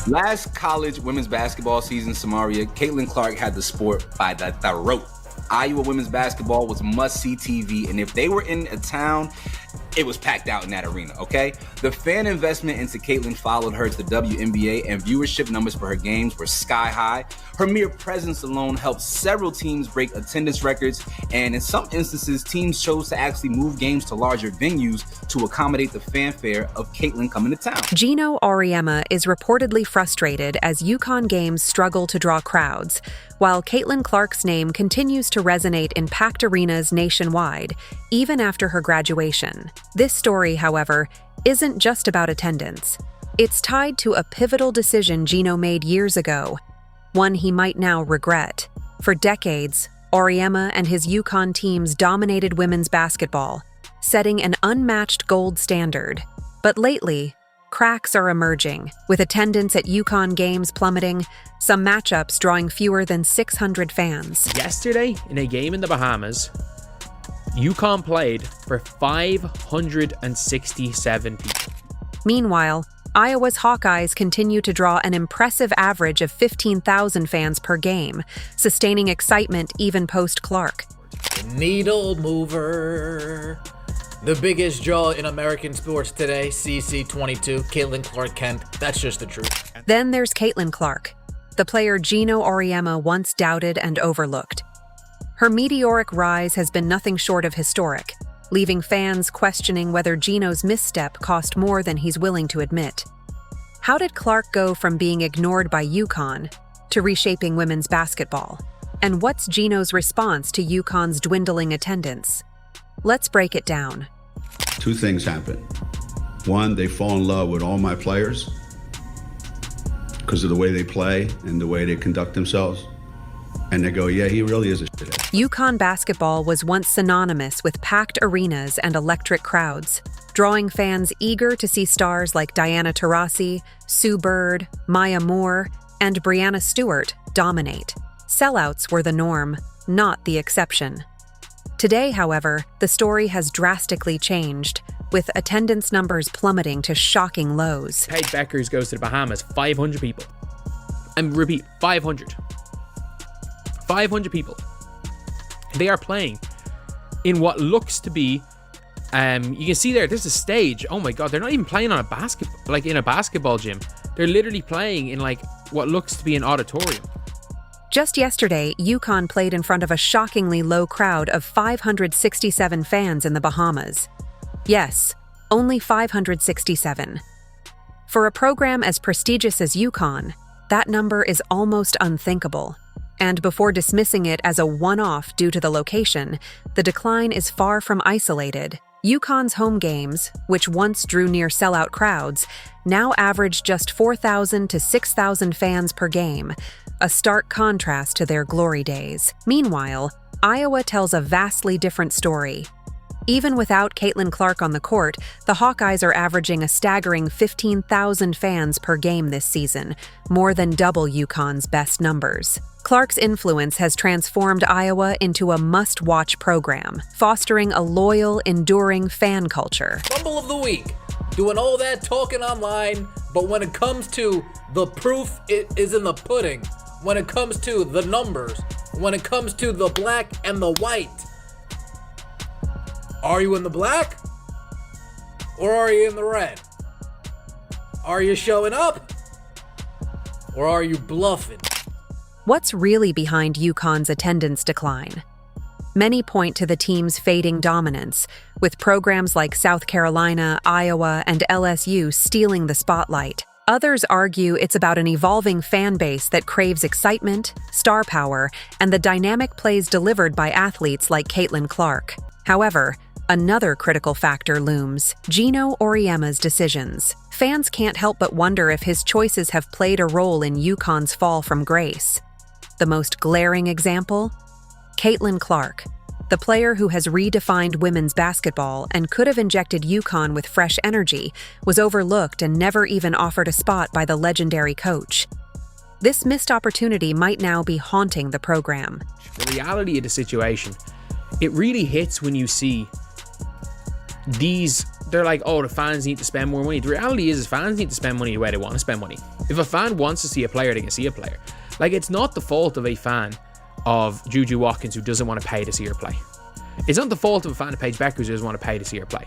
Last college women's basketball season, Samaria, Caitlin Clark had the sport by the throat. Iowa women's basketball was must-see TV, and if they were in a town, it was packed out in that arena, okay? The fan investment into Caitlin followed her to the WNBA, and viewership numbers for her games were sky high. Her mere presence alone helped several teams break attendance records, and in some instances, teams chose to actually move games to larger venues to accommodate the fanfare of Caitlin coming to town. Geno Auriemma is reportedly frustrated as UConn games struggle to draw crowds, while Caitlin Clark's name continues to resonate in packed arenas nationwide, even after her graduation. This story, however, isn't just about attendance. It's tied to a pivotal decision Geno made years ago, one he might now regret. For decades, Auriemma and his UConn teams dominated women's basketball, setting an unmatched gold standard. But lately, cracks are emerging, with attendance at UConn games plummeting, some matchups drawing fewer than 600 fans. Yesterday, in a game in the Bahamas, UConn played for 567 people. Meanwhile, Iowa's Hawkeyes continue to draw an impressive average of 15,000 fans per game, sustaining excitement even post-Clark. Needle mover. The biggest draw in American sports today, CC22, Caitlin Clark Kent. That's just the truth. Then there's Caitlin Clark, the player Geno Auriemma once doubted and overlooked. Her meteoric rise has been nothing short of historic, leaving fans questioning whether Geno's misstep cost more than he's willing to admit. How did Clark go from being ignored by UConn to reshaping women's basketball? And what's Geno's response to UConn's dwindling attendance? Let's break it down. Two things happen. One, they fall in love with all my players because of the way they play and the way they conduct themselves. And they go, yeah, he really is a shithead. UConn basketball was once synonymous with packed arenas and electric crowds, drawing fans eager to see stars like Diana Taurasi, Sue Bird, Maya Moore, and Breanna Stewart dominate. Sellouts were the norm, not the exception. Today, however, the story has drastically changed, with attendance numbers plummeting to shocking lows. Paige Bueckers goes to the Bahamas, 500 people. And repeat, 500. 500 people. They are playing in what looks to be, you can see there's a stage. Oh my God, they're not even playing on a in a basketball gym. They're literally playing in what looks to be an auditorium. Just yesterday, UConn played in front of a shockingly low crowd of 567 fans in the Bahamas. Yes, only 567. For a program as prestigious as UConn, that number is almost unthinkable. And before dismissing it as a one-off due to the location, the decline is far from isolated. UConn's home games, which once drew near sellout crowds, now average just 4,000 to 6,000 fans per game, a stark contrast to their glory days. Meanwhile, Iowa tells a vastly different story. Even without Caitlin Clark on the court, the Hawkeyes are averaging a staggering 15,000 fans per game this season, more than double UConn's best numbers. Clark's influence has transformed Iowa into a must-watch program, fostering a loyal, enduring fan culture. Fumble of the week. Doing all that talking online, but when it comes to the proof, it is in the pudding. When it comes to the numbers, when it comes to the black and the white, are you in the black or are you in the red? Are you showing up or are you bluffing? What's really behind UConn's attendance decline? Many point to the team's fading dominance, with programs like South Carolina, Iowa, and LSU stealing the spotlight. Others argue it's about an evolving fan base that craves excitement, star power, and the dynamic plays delivered by athletes like Caitlin Clark. However, another critical factor looms: Geno Auriemma's decisions. Fans can't help but wonder if his choices have played a role in UConn's fall from grace. The most glaring example? Caitlin Clark, the player who has redefined women's basketball and could have injected UConn with fresh energy, was overlooked and never even offered a spot by the legendary coach. This missed opportunity might now be haunting the program. The reality of the situation, it really hits when you see these they're like, oh, the fans need to spend more money. The reality is fans need to spend money the way they want to spend money. If a fan wants to see a player, they can see a player. Like, it's not the fault of a fan of Juju Watkins who doesn't want to pay to see her play. It's not the fault of a fan of Paige Bueckers who doesn't want to pay to see her play.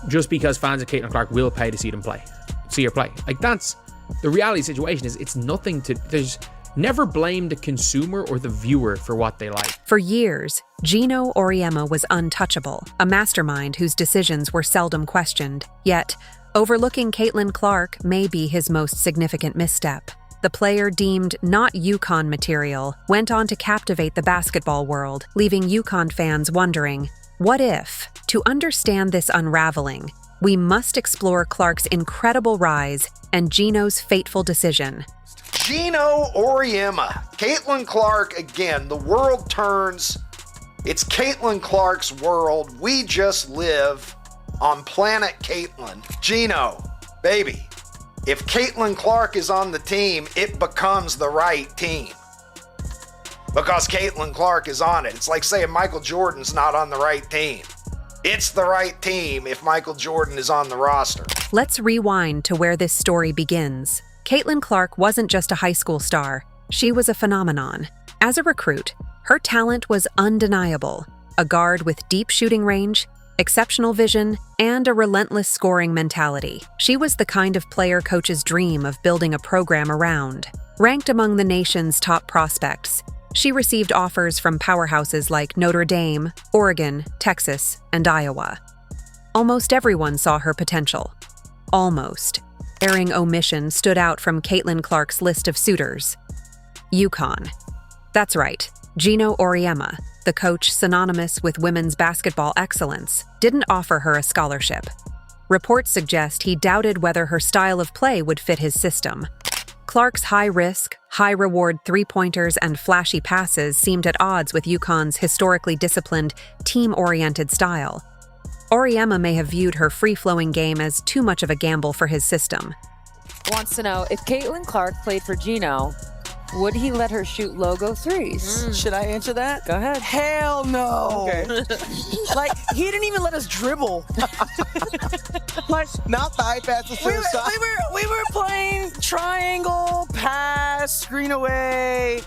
Just because fans of Caitlin Clark will pay to see her play. Like, that's the reality situation. Is it's nothing to, there's never blame the consumer or the viewer for what they like. For years, Geno Auriemma was untouchable, a mastermind whose decisions were seldom questioned. Yet, overlooking Caitlin Clark may be his most significant misstep. The player, deemed not UConn material, went on to captivate the basketball world, leaving UConn fans wondering, what if? To understand this unraveling, we must explore Clark's incredible rise and Geno's fateful decision. Geno Auriemma, Caitlin Clark again. The world turns. It's Caitlin Clark's world. We just live on planet Caitlin. Geno, baby, if Caitlin Clark is on the team, it becomes the right team. Because Caitlin Clark is on it. It's like saying Michael Jordan's not on the right team. It's the right team if Michael Jordan is on the roster. Let's rewind to where this story begins. Caitlin Clark wasn't just a high school star. She was a phenomenon. As a recruit, her talent was undeniable. A guard with deep shooting range, exceptional vision, and a relentless scoring mentality. She was the kind of player coaches dream of building a program around. Ranked among the nation's top prospects, she received offers from powerhouses like Notre Dame, Oregon, Texas, and Iowa. Almost everyone saw her potential. Almost. Glaring omission stood out from Caitlin Clark's list of suitors. UConn. That's right, Geno Auriemma, the coach synonymous with women's basketball excellence, didn't offer her a scholarship. Reports suggest he doubted whether her style of play would fit his system. Clark's high-risk, high-reward three-pointers and flashy passes seemed at odds with UConn's historically disciplined, team-oriented style. Auriemma may have viewed her free-flowing game as too much of a gamble for his system. Wants to know, if Caitlin Clark played for Geno, would he let her shoot logo threes? Should I answer that? Go ahead. Hell no. Okay. Like, he didn't even let us dribble. Like, not the high passes to the side. We were playing triangle, pass, screen away,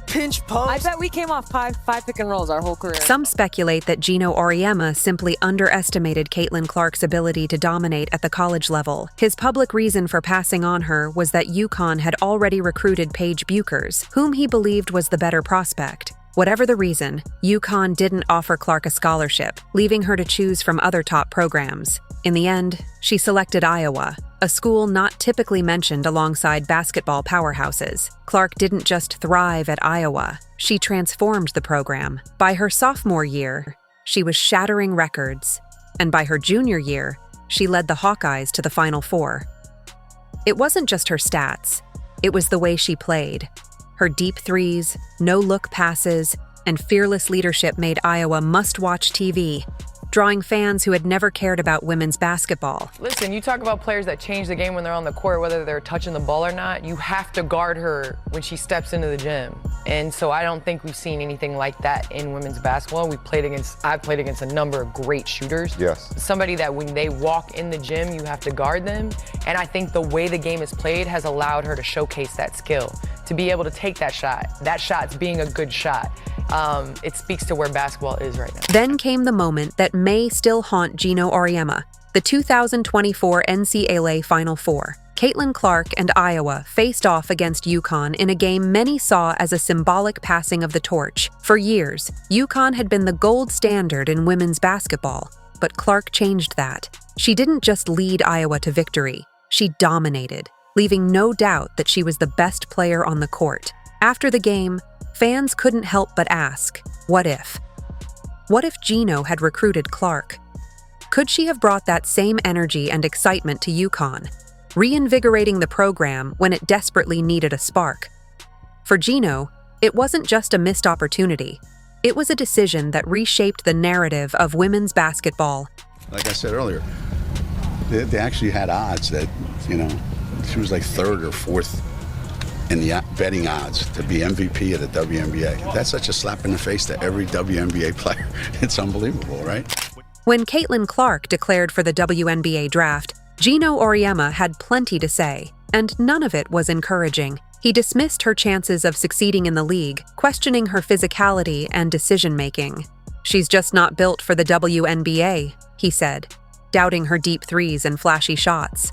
pinch post. I bet we came off five pick and rolls our whole career. Some speculate that Geno Auriemma simply underestimated Caitlin Clark's ability to dominate at the college level. His public reason for passing on her was that UConn had already recruited Paige Bueckers, whom he believed was the better prospect. Whatever the reason, UConn didn't offer Clark a scholarship, leaving her to choose from other top programs. In the end, she selected Iowa, a school not typically mentioned alongside basketball powerhouses. Clark didn't just thrive at Iowa, she transformed the program. By her sophomore year, she was shattering records, and by her junior year, she led the Hawkeyes to the Final Four. It wasn't just her stats, it was the way she played. Her deep threes, no-look passes, and fearless leadership made Iowa must-watch TV, drawing fans who had never cared about women's basketball. Listen, you talk about players that change the game when they're on the court, whether they're touching the ball or not. You have to guard her when she steps into the gym. And so I don't think we've seen anything like that in women's basketball. I've played against a number of great shooters. Yes. Somebody that when they walk in the gym, you have to guard them. And I think the way the game is played has allowed her to showcase that skill, to be able to take that shot. That shot's being a good shot. It speaks to where basketball is right now. Then came the moment that may still haunt Geno Auriemma, the 2024 NCAA Final Four. Caitlin Clark and Iowa faced off against UConn in a game many saw as a symbolic passing of the torch. For years, UConn had been the gold standard in women's basketball, but Clark changed that. She didn't just lead Iowa to victory, she dominated, leaving no doubt that she was the best player on the court. After the game, fans couldn't help but ask, what if? What if Geno had recruited Clark? Could she have brought that same energy and excitement to UConn, reinvigorating the program when it desperately needed a spark? For Geno, it wasn't just a missed opportunity. It was a decision that reshaped the narrative of women's basketball. Like I said earlier, they actually had odds that, she was like third or fourth in the betting odds to be MVP of the WNBA. That's such a slap in the face to every WNBA player. It's unbelievable, right? When Caitlin Clark declared for the WNBA draft, Geno Auriemma had plenty to say, and none of it was encouraging. He dismissed her chances of succeeding in the league, questioning her physicality and decision-making. "She's just not built for the WNBA," he said, doubting her deep threes and flashy shots.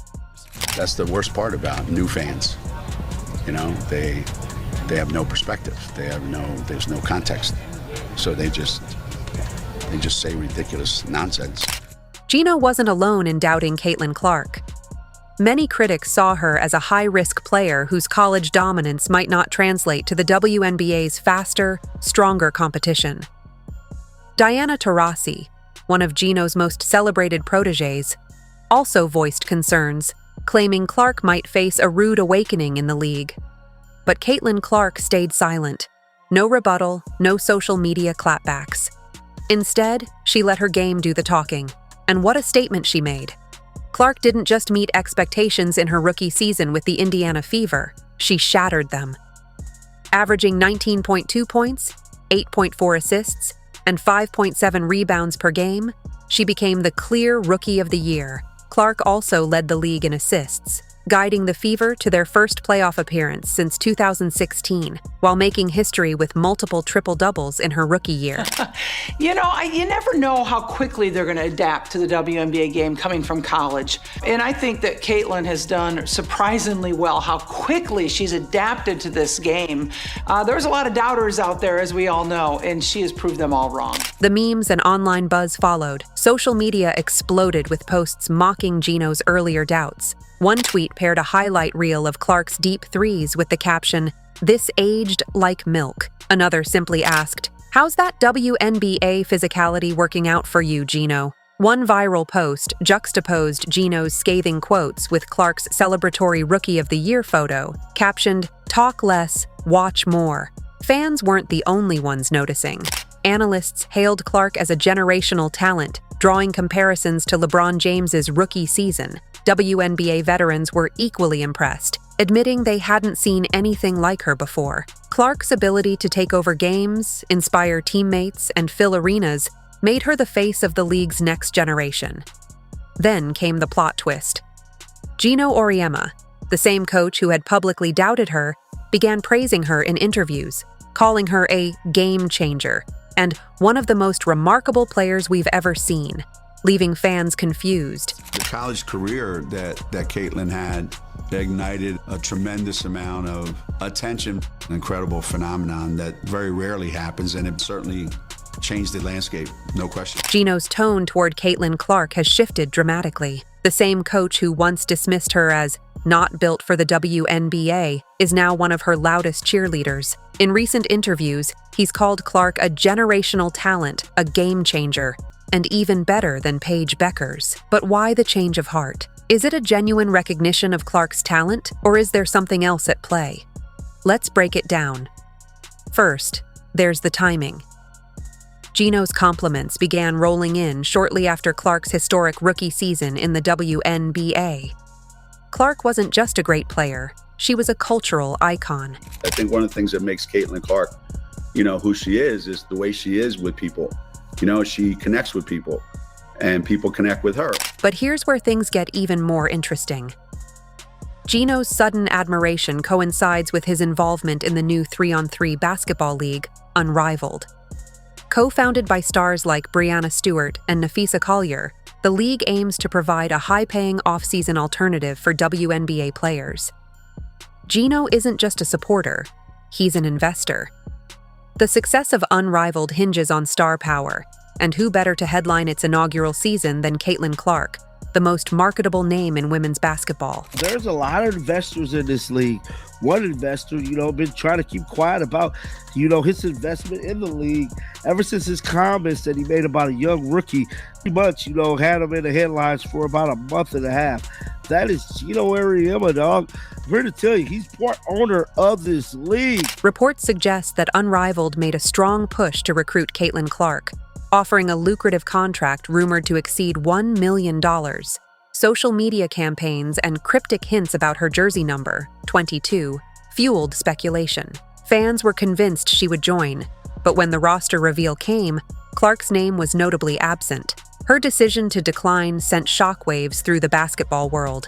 That's the worst part about new fans. You know, they have no perspective. There's no context. So they just say ridiculous nonsense. Geno wasn't alone in doubting Caitlin Clark. Many critics saw her as a high-risk player whose college dominance might not translate to the WNBA's faster, stronger competition. Diana Taurasi, one of Geno's most celebrated protégés, also voiced concerns, claiming Clark might face a rude awakening in the league. But Caitlin Clark stayed silent. No rebuttal, no social media clapbacks. Instead, she let her game do the talking. And what a statement she made. Clark didn't just meet expectations in her rookie season with the Indiana Fever, she shattered them. Averaging 19.2 points, 8.4 assists, and 5.7 rebounds per game, she became the clear Rookie of the Year. Clark also led the league in assists, guiding the Fever to their first playoff appearance since 2016, while making history with multiple triple-doubles in her rookie year. You never know how quickly they're going to adapt to the WNBA game coming from college. And I think that Caitlin has done surprisingly well, how quickly she's adapted to this game. There's a lot of doubters out there, as we all know, and she has proved them all wrong. The memes and online buzz followed. Social media exploded with posts mocking Geno's earlier doubts. One tweet paired a highlight reel of Clark's deep threes with the caption, "This aged like milk." Another simply asked, "How's that WNBA physicality working out for you, Geno?" One viral post juxtaposed Geno's scathing quotes with Clark's celebratory Rookie of the Year photo, captioned, "Talk less, watch more." Fans weren't the only ones noticing. Analysts hailed Clark as a generational talent, drawing comparisons to LeBron James's rookie season. WNBA veterans were equally impressed, admitting they hadn't seen anything like her before. Clark's ability to take over games, inspire teammates, and fill arenas made her the face of the league's next generation. Then came the plot twist. Geno Auriemma, the same coach who had publicly doubted her, began praising her in interviews, calling her a game changer and one of the most remarkable players we've ever seen, leaving fans confused. The college career that Caitlin had ignited a tremendous amount of attention, an incredible phenomenon that very rarely happens, and it certainly changed the landscape, no question. Geno's tone toward Caitlin Clark has shifted dramatically. The same coach who once dismissed her as not built for the WNBA is now one of her loudest cheerleaders. In recent interviews, he's called Clark a generational talent, a game changer, and even better than Paige Bueckers. But why the change of heart? Is it a genuine recognition of Clark's talent, or is there something else at play? Let's break it down. First, there's the timing. Geno's compliments began rolling in shortly after Clark's historic rookie season in the WNBA. Clark wasn't just a great player, she was a cultural icon. I think one of the things that makes Caitlin Clark, who she is the way she is with people. She connects with people, and people connect with her. But here's where things get even more interesting. Geno's sudden admiration coincides with his involvement in the new 3-on-3 basketball league, Unrivaled. Co-founded by stars like Breanna Stewart and Nafisa Collier, the league aims to provide a high-paying off-season alternative for WNBA players. Geno isn't just a supporter, he's an investor. The success of Unrivaled hinges on star power, and who better to headline its inaugural season than Caitlin Clark, the most marketable name in women's basketball. There's a lot of investors in this league. One investor, been trying to keep quiet about, his investment in the league ever since his comments that he made about a young rookie. Pretty much, had him in the headlines for about a month and a half. That is Geno Auriemma, dog. I'm here to tell you, he's part owner of this league. Reports suggest that Unrivaled made a strong push to recruit Caitlin Clark, offering a lucrative contract rumored to exceed $1 million. Social media campaigns and cryptic hints about her jersey number, 22, fueled speculation. Fans were convinced she would join, but when the roster reveal came, Clark's name was notably absent. Her decision to decline sent shockwaves through the basketball world.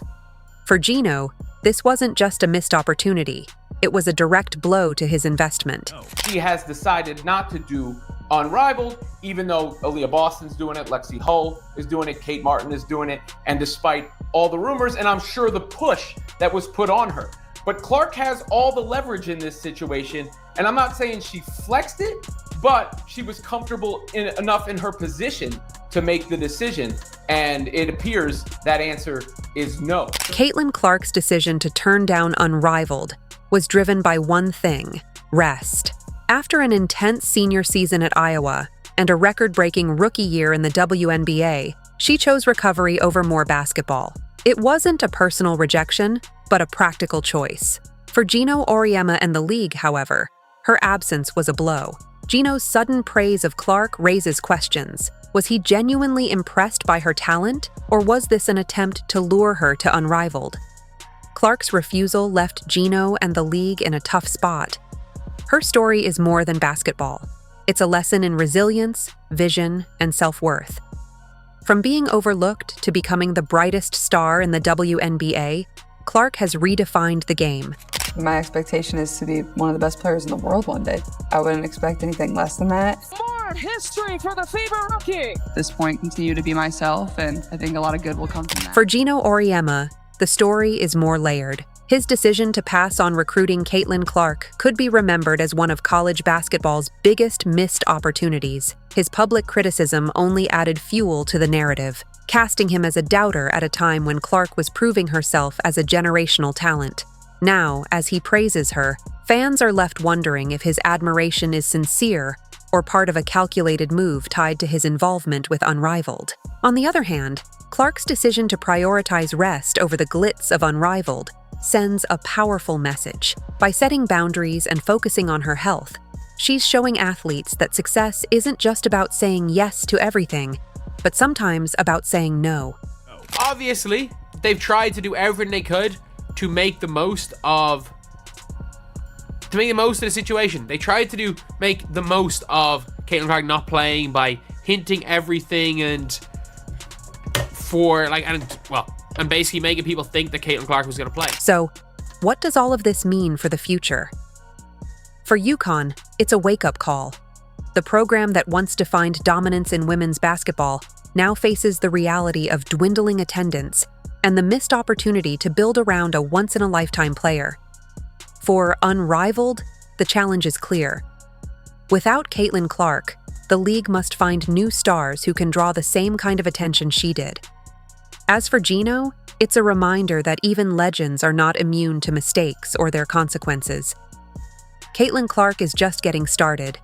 For Geno, this wasn't just a missed opportunity. It was a direct blow to his investment. She has decided not to do Unrivaled, even though Aaliyah Boston's doing it, Lexi Hull is doing it, Kate Martin is doing it, and despite all the rumors, and I'm sure the push that was put on her. But Clark has all the leverage in this situation, and I'm not saying she flexed it, but she was comfortable enough in her position to make the decision, and it appears that answer is no. Caitlin Clark's decision to turn down Unrivaled was driven by one thing: rest. After an intense senior season at Iowa and a record-breaking rookie year in the WNBA, she chose recovery over more basketball. It wasn't a personal rejection, but a practical choice. For Geno Auriemma and the league, however, her absence was a blow. Geno's sudden praise of Clark raises questions. Was he genuinely impressed by her talent, or was this an attempt to lure her to Unrivaled? Clark's refusal left Geno and the league in a tough spot. Her story is more than basketball. It's a lesson in resilience, vision, and self-worth. From being overlooked to becoming the brightest star in the WNBA, Clark has redefined the game. My expectation is to be one of the best players in the world one day. I wouldn't expect anything less than that. More history for the FIBA rookie. At this point, continue to be myself, and I think a lot of good will come from that. For Geno Auriemma, the story is more layered. His decision to pass on recruiting Caitlin Clark could be remembered as one of college basketball's biggest missed opportunities. His public criticism only added fuel to the narrative, casting him as a doubter at a time when Clark was proving herself as a generational talent. Now, as he praises her, fans are left wondering if his admiration is sincere or part of a calculated move tied to his involvement with Unrivaled. On the other hand, Clark's decision to prioritize rest over the glitz of Unrivaled sends a powerful message. By setting boundaries and focusing on her health, she's showing athletes that success isn't just about saying yes to everything, but sometimes about saying no. Obviously, they've tried to do everything they could to make the most of the situation. They tried to make the most of Caitlin Clark not playing by hinting everything and basically making people think that Caitlin Clark was going to play. So, what does all of this mean for the future? For UConn, it's a wake-up call. The program that once defined dominance in women's basketball now faces the reality of dwindling attendance and the missed opportunity to build around a once-in-a-lifetime player. For Unrivaled, the challenge is clear. Without Caitlin Clark, the league must find new stars who can draw the same kind of attention she did. As for Geno, it's a reminder that even legends are not immune to mistakes or their consequences. Caitlin Clark is just getting started,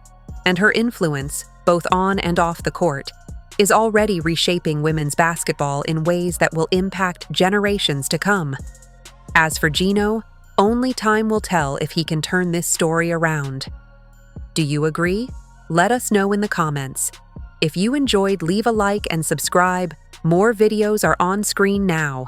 and her influence, both on and off the court, is already reshaping women's basketball in ways that will impact generations to come. As for Geno, only time will tell if he can turn this story around. Do you agree? Let us know in the comments. If you enjoyed, leave a like and subscribe. More videos are on screen now.